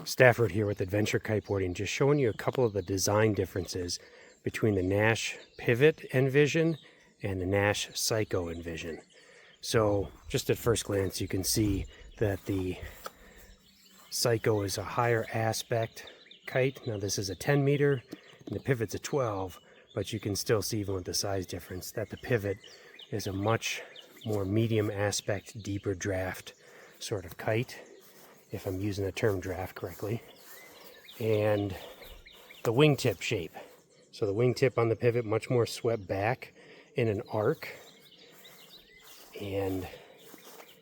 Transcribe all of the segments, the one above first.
Stafford here with Adventure Kiteboarding, just showing you a couple of the design differences between the Naish Pivot NVision and the Naish Psycho NVision. So just at first glance you can see that the Psycho is a higher aspect kite. Now this is a 10 meter and the Pivot's a 12, but you can still see, even with the size difference, that the Pivot is a much more medium aspect, deeper draft sort of kite, if I'm using the term draft correctly. And the wingtip shape. So the wingtip on the Pivot much more swept back in an arc. And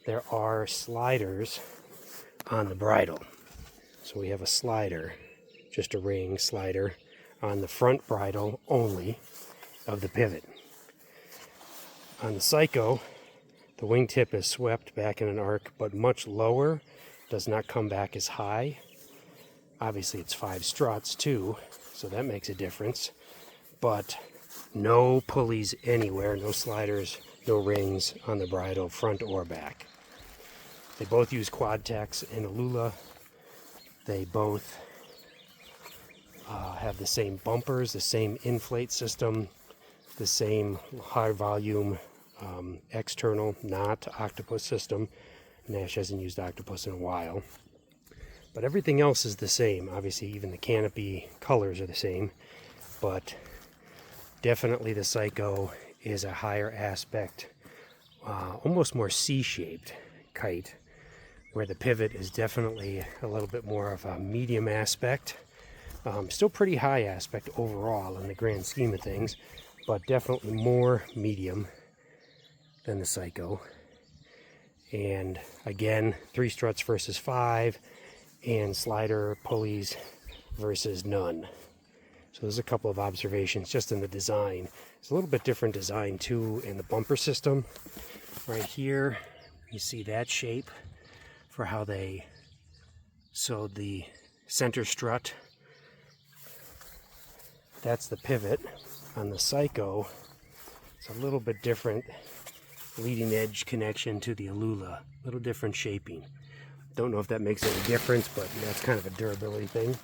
there are sliders on the bridle. So we have a slider, just a ring slider, on the front bridle only of the Pivot. On the Psycho, the wingtip is swept back in an arc, but much lower, does not come back as high. Obviously it's 5 struts too, so that makes a difference. But no pulleys anywhere, no sliders, no rings on the bridle, front or back. They both use Quad-Tex and Alula. They both have the same bumpers, the same inflate system, the same high volume external, not octopus system. Naish hasn't used octopus in a while. But everything else is the same. Obviously even the canopy colors are the same. But definitely the Psycho is a higher aspect, almost more C-shaped kite, where the Pivot is definitely a little bit more of a medium aspect. Still pretty high aspect overall in the grand scheme of things, but definitely more medium than the Psycho. And again, 3 struts versus 5, and slider pulleys versus none. So there's a couple of observations just in the design. It's a little bit different design too in the bumper system. Right here, you see that shape for how they sewed the center strut. That's the Pivot. On the Psycho, it's a little bit different. Leading edge connection to the Alula, a little different shaping. Don't know if that makes any difference, but that's kind of a durability thing.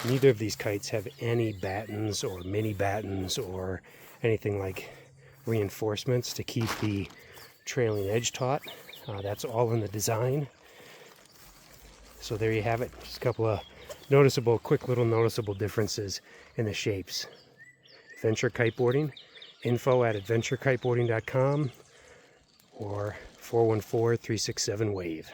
Neither of these kites have any battens or mini battens or anything like reinforcements to keep the trailing edge taut. That's all in the design. So there you have it. Just a couple of quick little noticeable differences in the shapes. Adventure Kiteboarding, info@adventurekiteboarding.com or 414-367-WAVE.